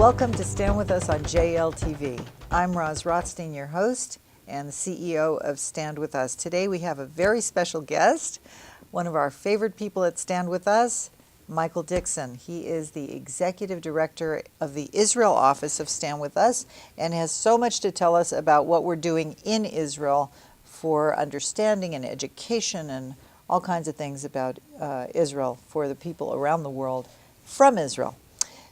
Welcome to Stand With Us on JLTV. I'm Roz Rothstein, your host and the CEO of Stand With Us. Today we have a very special guest, one of our favorite people at Stand With Us, MichaelDickson. He is the Executive Director of the Israel office of Stand With Us and has so much to tell us about what we're doing in Israel for understanding and education and all kinds of things about Israel for the people around the world from Israel.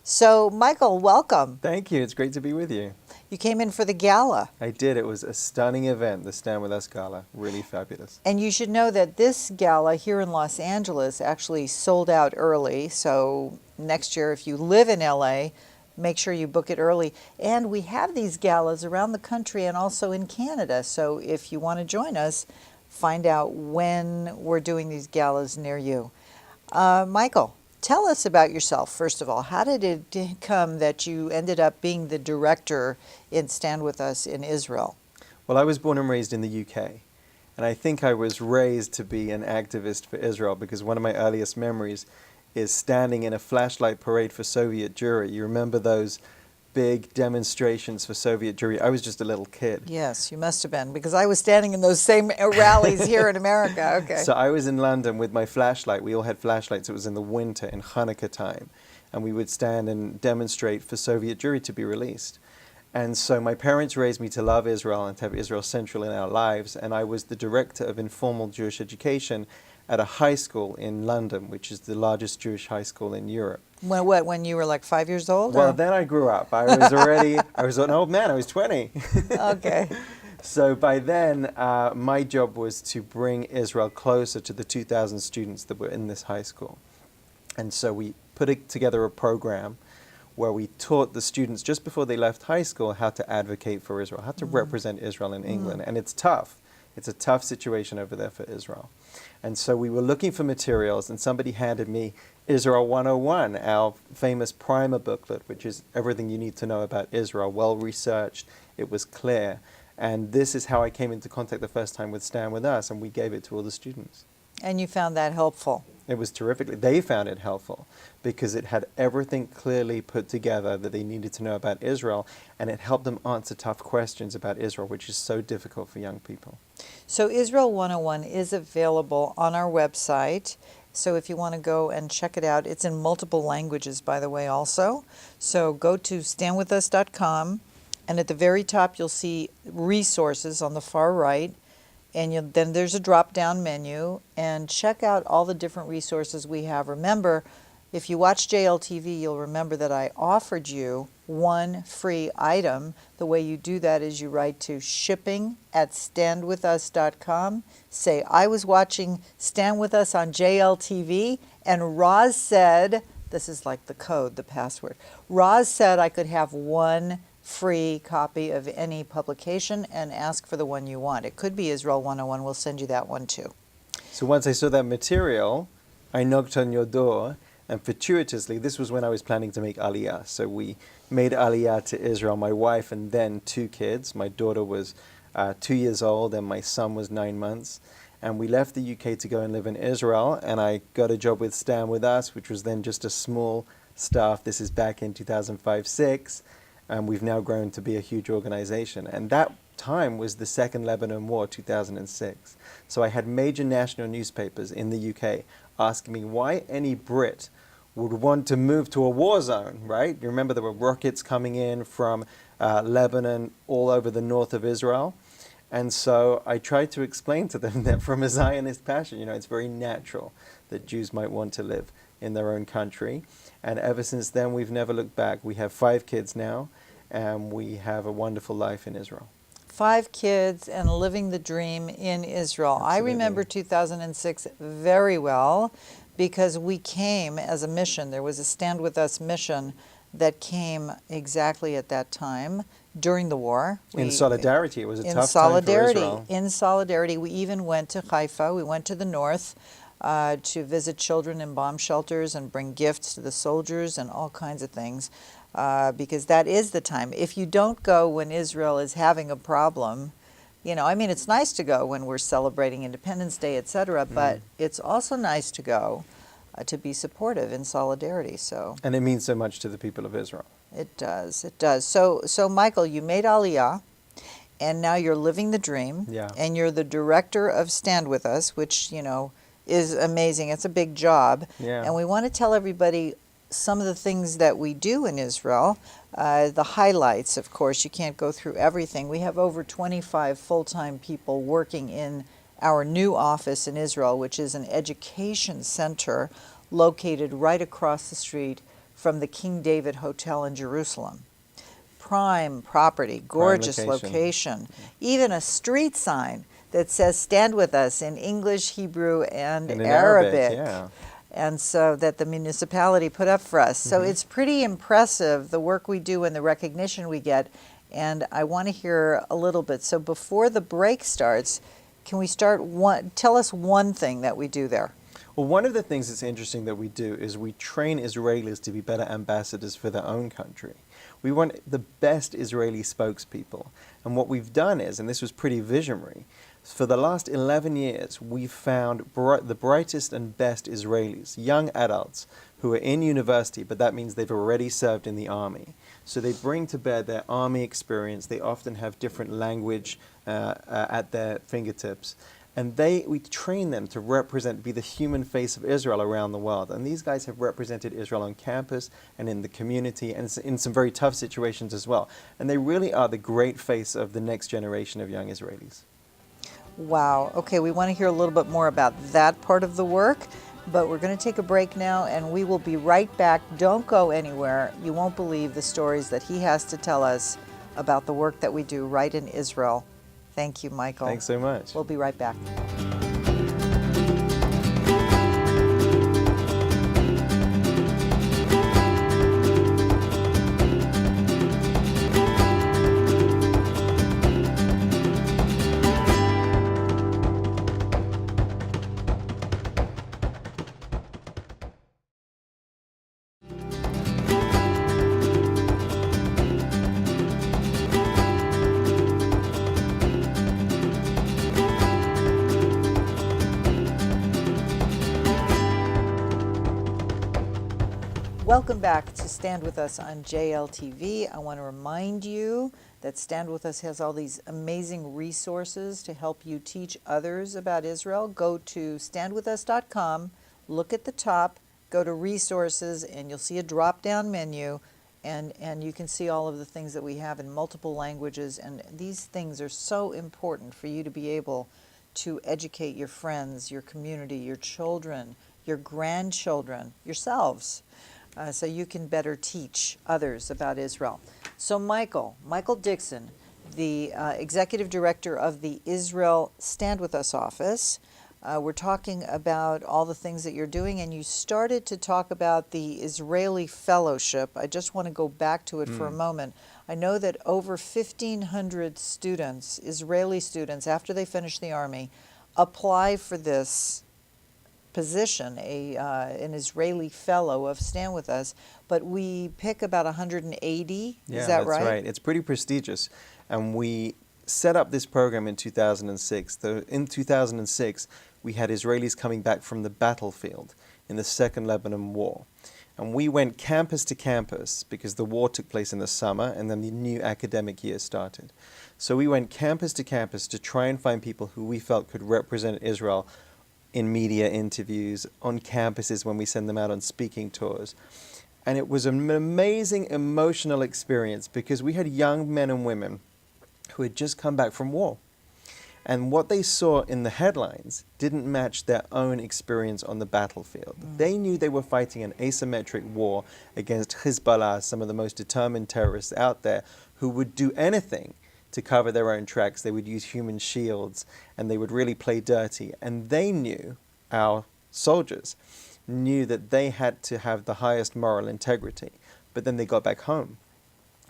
So, Michael, welcome. Thank you. It's great to be with you. You came in for the gala. I did. It was a stunning event, the Stand With Us Gala. Really fabulous. And you should know that this gala here in Los Angeles actually sold out early. So next year, if you live in LA, make sure you book it early. And we have these galas around the country and also in Canada. So if you want to join us, find out when we're doing these galas near you. Michael, tell us about yourself, first of all. How did it come that you ended up being the director in Stand With Us in Israel? Well, I was born and raised in the UK. And I think I was raised to be an activist for Israel because one of my earliest memories is standing in a flashlight parade for Soviet Jewry. You remember those big demonstrations for Soviet Jewry? I was just a little kid. Yes, you must have been, because I was standing in those same rallies here in America. Okay. So I was in London with my flashlight. We all had flashlights. It was in the winter, in Hanukkah time. And we would stand and demonstrate for Soviet Jewry to be released. And so my parents raised me to love Israel and to have Israel central in our lives. And I was the director of informal Jewish education at a high school in London, which is the largest Jewish high school in Europe. When you were like 5 years old? Well, then I grew up. I was an old man. I was 20. Okay. So by then, my job was to bring Israel closer to the 2,000 students that were in this high school. And so we put together a program where we taught the students just before they left high school how to advocate for Israel, how to represent Israel in England. And it's tough. It's a tough situation over there for Israel. And so we were looking for materials, and somebody handed me Israel 101, our famous primer booklet, which is everything you need to know about Israel, well researched, it was clear. And this is how I came into contact the first time with Stand With Us, and we gave it to all the students. And you found that helpful? It was terrific. They found it helpful because it had everything clearly put together that they needed to know about Israel, and it helped them answer tough questions about Israel, which is so difficult for young people. So Israel 101 is available on our website. So if you want to go and check it out, it's in multiple languages, by the way, also. So go to standwithus.com, and at the very top you'll see resources on the far right. And then there's a drop-down menu, and check out all the different resources we have. Remember, if you watch JLTV, you'll remember that I offered you one free item. The way you do that is you write to shipping@standwithus.com. Say, I was watching Stand With Us on JLTV, and Roz said, this is like the code, the password. Roz said I could have one free copy of any publication and ask for the one you want. It could be Israel 101. We'll send you that one too. So once I saw that material, I knocked on your door, and fortuitously, this was when I was planning to make Aliyah. So we made Aliyah to Israel, my wife and then 2 kids. My daughter was 2 years old and my son was 9 months. And we left the UK to go and live in Israel, and I got a job with Stand With Us, which was then just a small staff. This is back in 2005-06. And we've now grown to be a huge organization. And that time was the Second Lebanon War, 2006. So I had major national newspapers in the UK asking me why any Brit would want to move to a war zone, right? You remember there were rockets coming in from Lebanon all over the north of Israel. And so I tried to explain to them that from a Zionist passion, it's very natural that Jews might want to live in their own country. And ever since then, we've never looked back. We have 5 kids now, and we have a wonderful life in Israel. 5 kids and living the dream in Israel. Absolutely. I remember 2006 very well because we came as a mission. There was a Stand With Us mission that came exactly at that time during the war. In solidarity. It was a tough time for Israel. In solidarity. We even went to Haifa. We went to the north to visit children in bomb shelters and bring gifts to the soldiers and all kinds of things, because that is the time. If you don't go when Israel is having a problem, it's nice to go when we're celebrating Independence Day, etc., but it's also nice to go to be supportive in solidarity. And it means so much to the people of Israel. It does. It does. So Michael, you made Aliyah, and now you're living the dream. Yeah. And you're the director of Stand With Us, which, is amazing. It's a big job. Yeah. And we want to tell everybody some of the things that we do in Israel. The highlights, of course, you can't go through everything. We have over 25 full-time people working in our new office in Israel, which is an education center located right across the street from the King David Hotel in Jerusalem. Prime property, gorgeous location. Even a street sign that says "Stand With Us" in English, Hebrew, and in Arabic. Yeah. And so that the municipality put up for us. So it's pretty impressive, the work we do and the recognition we get. And I want to hear a little bit. So before the break starts, can we tell us one thing that we do there? Well, one of the things that's interesting that we do is we train Israelis to be better ambassadors for their own country. We want the best Israeli spokespeople. And what we've done is, and this was pretty visionary, for the last 11 years, we've found the brightest and best Israelis, young adults, who are in university, but that means they've already served in the army. So they bring to bear their army experience. They often have different language at their fingertips. And we train them to be the human face of Israel around the world. And these guys have represented Israel on campus and in the community and in some very tough situations as well. And they really are the great face of the next generation of young Israelis. Wow. Okay, we want to hear a little bit more about that part of the work, but we're going to take a break now and we will be right back. Don't go anywhere. You won't believe the stories that he has to tell us about the work that we do right in Israel. Thank you, Michael. Thanks so much. We'll be right back. Welcome back to Stand With Us on JLTV. I want to remind you that Stand With Us has all these amazing resources to help you teach others about Israel. Go to standwithus.com, look at the top, go to resources, and you'll see a drop-down menu, and you can see all of the things that we have in multiple languages. And these things are so important for you to be able to educate your friends, your community, your children, your grandchildren, yourselves. So you can better teach others about Israel. So Michael Dickson, the Executive Director of the Israel Stand With Us office, we're talking about all the things that you're doing, and you started to talk about the Israeli Fellowship. I just want to go back to it for a moment. I know that over 1,500 students, Israeli students, after they finish the Army, apply for this position, an Israeli fellow of Stand With Us, but we pick about 180. Is that right? Yeah, that's right. It's pretty prestigious. And we set up this program in 2006. In 2006, we had Israelis coming back from the battlefield in the Second Lebanon War. And we went campus to campus because the war took place in the summer and then the new academic year started. So we went campus to campus to try and find people who we felt could represent Israel in media interviews, on campuses when we send them out on speaking tours. And it was an amazing emotional experience because we had young men and women who had just come back from war. And what they saw in the headlines didn't match their own experience on the battlefield. They knew they were fighting an asymmetric war against Hezbollah, some of the most determined terrorists out there, who would do anything to cover their own tracks. They would use human shields and they would really play dirty. And they knew, our soldiers knew, that they had to have the highest moral integrity. But then they got back home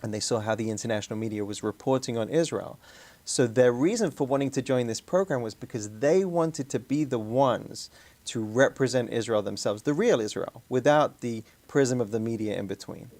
and they saw how the international media was reporting on Israel. So their reason for wanting to join this program was because they wanted to be the ones to represent Israel themselves, the real Israel, without the prism of the media in between.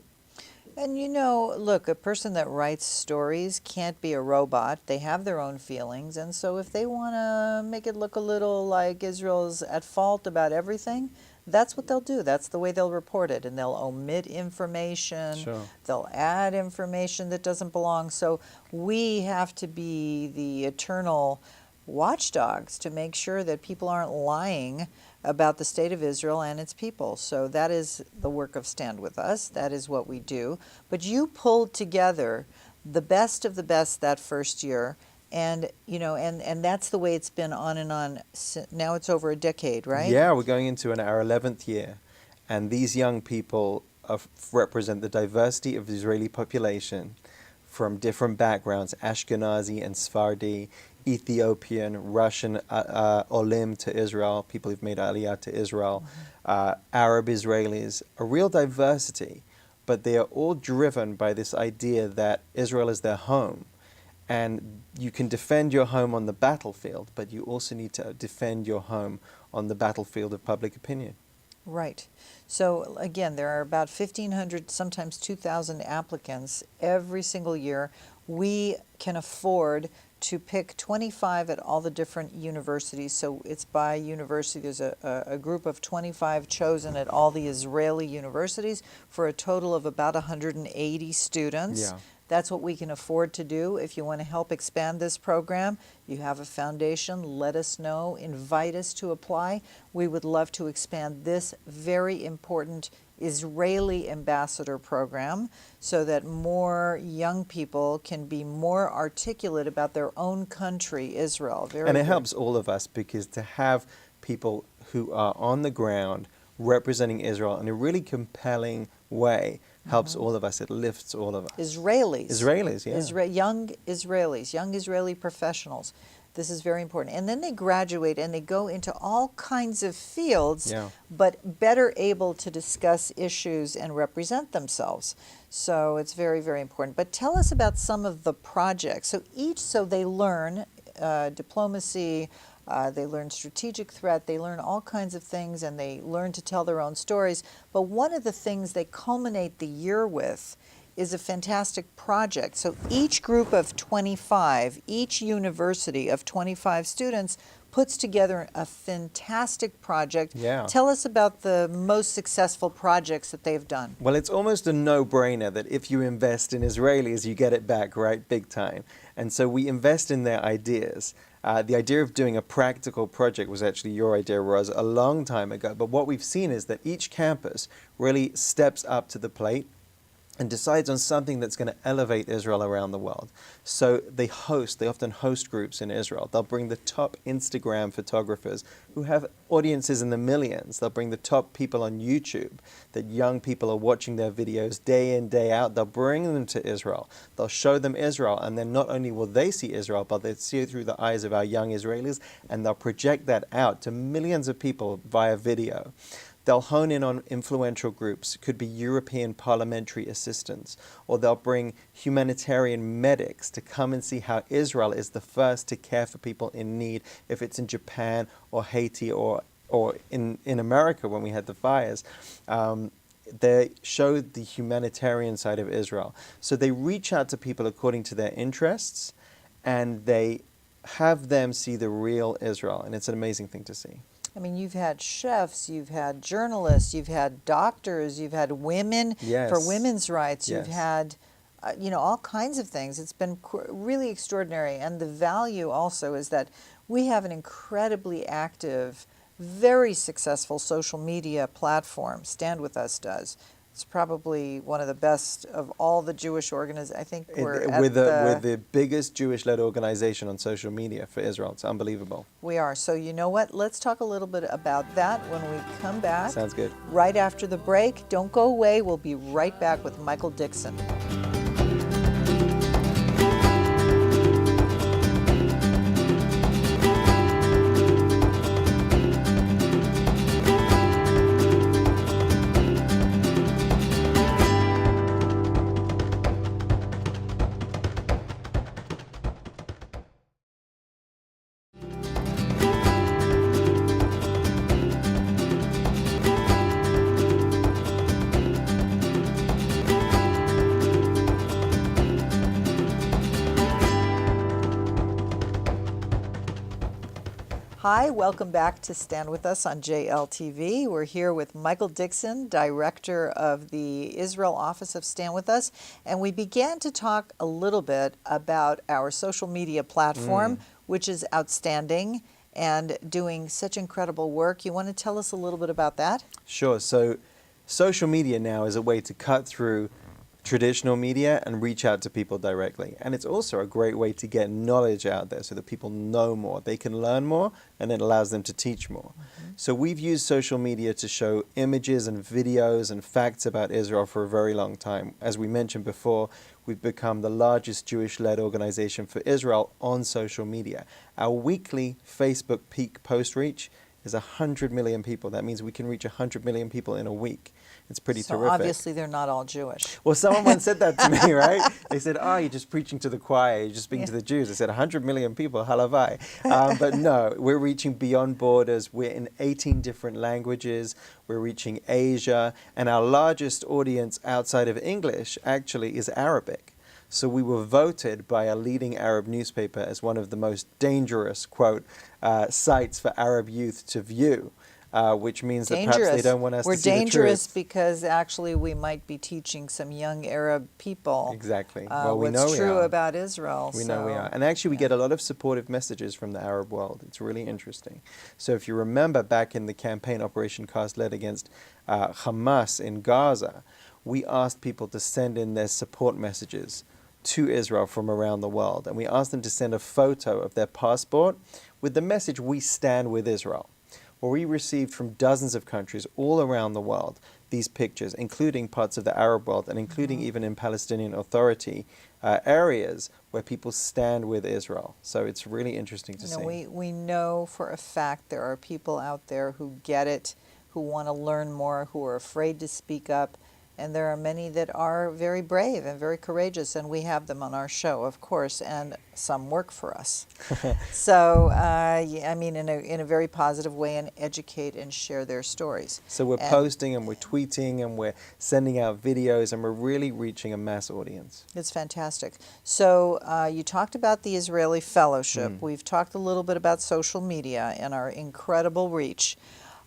And look, a person that writes stories can't be a robot. They have their own feelings. And so if they want to make it look a little like Israel's at fault about everything, that's what they'll do. That's the way they'll report it, and they'll omit information. Sure. They'll add information that doesn't belong. So we have to be the eternal watchdogs to make sure that people aren't lying about the state of Israel and its people. So that is the work of Stand With Us. That is what we do. But you pulled together the best of the best that first year, and and that's the way it's been on and on. Now it's over a decade, right? Yeah, we're going into our 11th year, and these young people represent the diversity of the Israeli population from different backgrounds: Ashkenazi and Sephardi, Ethiopian, Russian olim to Israel, people who've made aliyah to Israel, Arab Israelis, a real diversity, but they are all driven by this idea that Israel is their home. And you can defend your home on the battlefield, but you also need to defend your home on the battlefield of public opinion. Right. So again, there are about 1,500, sometimes 2,000 applicants every single year. We can afford to pick 25 at all the different universities. So it's by university. There's a group of 25 chosen at all the Israeli universities for a total of about 180 students. Yeah. That's what we can afford to do. If you want to help expand this program, you have a foundation, let us know, invite us to apply. We would love to expand this very important Israeli ambassador program so that more young people can be more articulate about their own country, Israel. And it helps all of us, because to have people who are on the ground representing Israel in a really compelling way helps all of us. It lifts all of us. Israelis, yeah. Young Israelis, young Israeli professionals. This is very important. And then they graduate and they go into all kinds of fields, Yeah. but better able to discuss issues and represent themselves. So it's very, very important. But tell us about some of the projects. So they learn diplomacy, they learn strategic threat, they learn all kinds of things, and they learn to tell their own stories. But one of the things they culminate the year with is a fantastic project. So each group of 25, each university of 25 students puts together a fantastic project. Yeah. Tell us about the most successful projects that they've done. Well, it's almost a no-brainer that if you invest in Israelis, you get it back, right? Big time. And so we invest in their ideas. The idea of doing a practical project was actually your idea, Roz, a long time ago. But what we've seen is that each campus really steps up to the plate and decides on something that's going to elevate Israel around the world. So they often host groups in Israel. They'll bring the top Instagram photographers who have audiences in the millions. They'll bring the top people on YouTube that young people are watching their videos day in, day out. They'll bring them to Israel. They'll show them Israel, and then not only will they see Israel, but they'll see it through the eyes of our young Israelis, and they'll project that out to millions of people via video. They'll hone in on influential groups. It could be European parliamentary assistants, or they'll bring humanitarian medics to come and see how Israel is the first to care for people in need, if it's in Japan or Haiti or in America when we had the fires. They showed the humanitarian side of Israel. So they reach out to people according to their interests, and they have them see the real Israel, and it's an amazing thing to see. I mean, you've had chefs, you've had journalists, you've had doctors, you've had women for women's rights, Yes. you've had, all kinds of things. It's been really extraordinary. And the value also is that we have an incredibly active, very successful social media platform. Stand With Us does. It's probably one of the best of all the Jewish organizations. I think we're with the biggest Jewish-led organization on social media for Israel. It's unbelievable. We are. So you know what? Let's talk a little bit about that when we come back. Sounds good. Right after the break. Don't go away. We'll be right back with Michael Dickson. Hi, welcome back to Stand With Us on JLTV. We're here with Michael Dickson, Director of the Israel Office of Stand With Us, and we began to talk a little bit about our social media platform, which is outstanding and doing such incredible work. You want to tell us a little bit about that? Sure. So social media now is a way to cut through traditional media and reach out to people directly. And it's also a great way to get knowledge out there so that people know more. They can learn more, and it allows them to teach more. So we've used social media to show images and videos and facts about Israel for a very long time. As we mentioned before, we've become the largest Jewish-led organization for Israel on social media. Our weekly Facebook peak post reach is 100 million people. That means we can reach 100 million people in a week. It's pretty terrific. So obviously they're not all Jewish. Well, someone once said that to me, right? They said, oh, you're just preaching to the choir, you're just speaking to the Jews. I said, 100 million people, halavai. But no, we're reaching beyond borders. We're in 18 different languages. We're reaching Asia. And our largest audience outside of English actually is Arabic. So we were voted by a leading Arab newspaper as one of the most dangerous, quote, sites for Arab youth to view. Which means that perhaps they don't want us We're to see the truth. We're dangerous because actually we might be teaching some young Arab people exactly. Well, we what's know we true are. about Israel. We know we are. And actually we get a lot of supportive messages from the Arab world. It's really interesting. So if you remember back in the campaign Operation Cast Lead against Hamas in Gaza, we asked people to send in their support messages to Israel from around the world. And we asked them to send a photo of their passport with the message, "We stand with Israel." Well, we received from dozens of countries all around the world these pictures, including parts of the Arab world and including even in Palestinian Authority areas where people stand with Israel. So it's really interesting to see. We know for a fact there are people out there who get it, who want to learn more, who are afraid to speak up. And there are many that are very brave and very courageous, and we have them on our show, of course, and some work for us. So, I mean, in a very positive way, and educate and share their stories. So we're posting and we're tweeting and we're sending out videos, and we're really reaching a mass audience. It's fantastic. So you talked about the Israeli Fellowship. We've talked a little bit about social media and our incredible reach.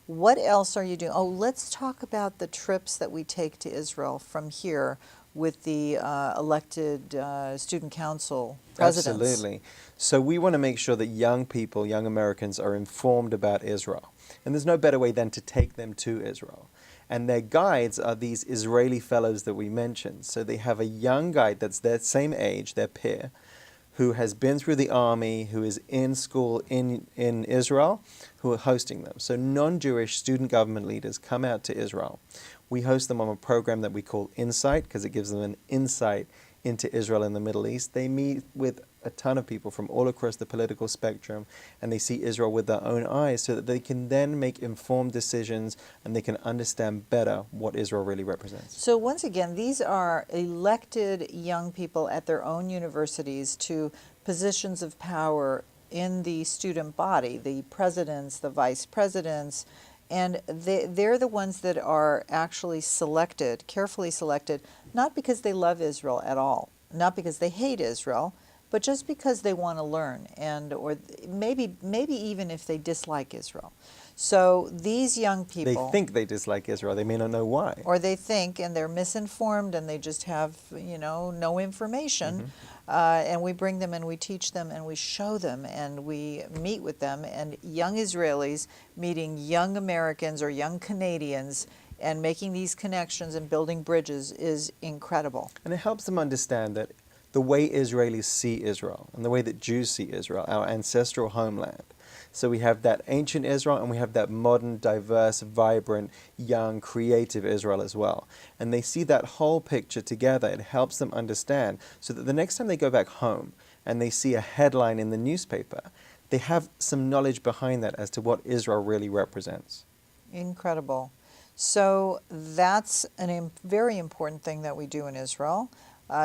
What else are you doing? Oh, let's talk about the trips that we take to Israel from here with the elected student council presidents. Absolutely. So we want to make sure that young people, young Americans, are informed about Israel. And there's no better way than to take them to Israel. And their guides are these Israeli fellows that we mentioned. So they have a young guide that's their same age, their peer, who has been through the army, who is in school in Israel, who are hosting them. So non-Jewish student government leaders come out to Israel. We host them on a program that we call Insight, because it gives them an insight into Israel and the Middle East. They meet with a ton of people from all across the political spectrum, and they see Israel with their own eyes so that they can then make informed decisions and they can understand better what Israel really represents. So once again, these are elected young people at their own universities to positions of power in the student body, the presidents, the vice presidents, and they're the ones that are actually selected, carefully selected, not because they love Israel at all, not because they hate Israel, but just because they want to learn, and or maybe even if they dislike Israel. So these young people, they think they dislike Israel. They may not know why. Or they think, and they're misinformed, and they just have, no information. And we bring them and we teach them and we show them and we meet with them. And young Israelis meeting young Americans or young Canadians and making these connections and building bridges is incredible. And it helps them understand that the way Israelis see Israel and the way that Jews see Israel, our ancestral homeland. So we have that ancient Israel and we have that modern, diverse, vibrant, young, creative Israel as well. And they see that whole picture together. It helps them understand so that the next time they go back home and they see a headline in the newspaper, they have some knowledge behind that as to what Israel really represents. Incredible. So that's a very important thing that we do in Israel.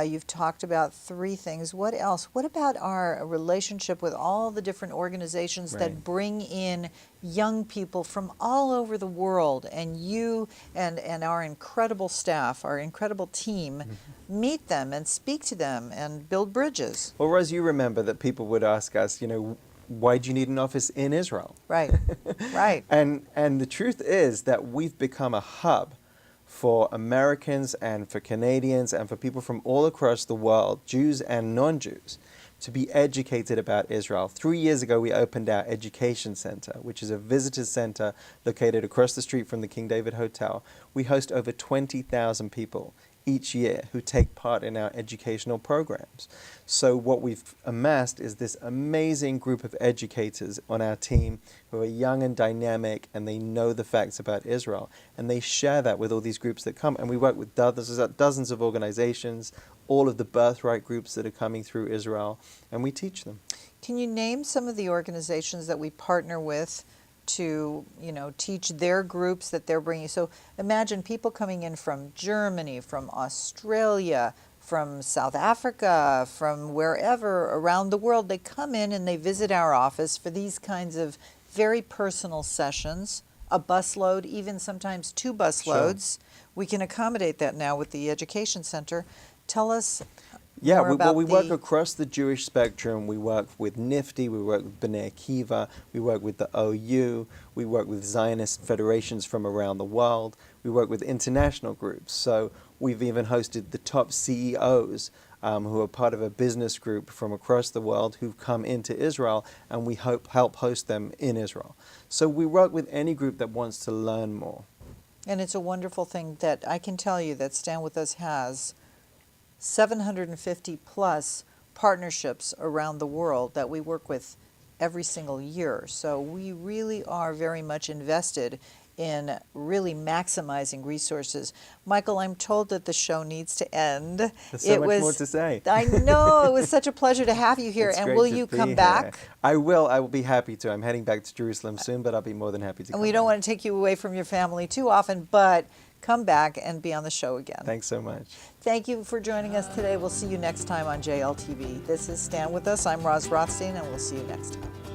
You've talked about 3 things. What else? What about our relationship with all the different organizations that bring in young people from all over the world, and you and our incredible staff, our incredible team, meet them and speak to them and build bridges? Well, Rose, you remember that people would ask us, why do you need an office in Israel? Right, right. And the truth is that we've become a hub for Americans and for Canadians and for people from all across the world, Jews and non-Jews, to be educated about Israel. 3 years ago, we opened our education center, which is a visitors center located across the street from the King David Hotel. We host over 20,000 people each year who take part in our educational programs. So what we've amassed is this amazing group of educators on our team who are young and dynamic, and they know the facts about Israel, and they share that with all these groups that come. And we work with dozens of organizations, all of the birthright groups that are coming through Israel, and we teach them. Can you name some of the organizations that we partner with to, teach their groups that they're bringing? So imagine people coming in from Germany, from Australia, from South Africa, from wherever around the world. They come in and they visit our office for these kinds of very personal sessions, a busload, even sometimes 2 busloads. Sure. We can accommodate that now with the education center. Tell us more about we work across the Jewish spectrum. We work with NIFTY, we work with B'nai Akiva, we work with the OU, we work with Zionist federations from around the world, we work with international groups. So we've even hosted the top CEOs who are part of a business group from across the world who've come into Israel, and we help host them in Israel. So we work with any group that wants to learn more. And it's a wonderful thing that I can tell you that Stand With Us has 750 plus partnerships around the world that we work with every single year. So we really are very much invested in really maximizing resources. Michael, I'm told that the show needs to end. There's so much more to say. I know. It was such a pleasure to have you here. And will you come back? I will. I will be happy to. I'm heading back to Jerusalem soon, but I'll be more than happy to come. And we don't want to take you away from your family too often, but come back and be on the show again. Thanks so much. Thank you for joining us today. We'll see you next time on JLTV. This is Stand With Us. I'm Roz Rothstein, and we'll see you next time.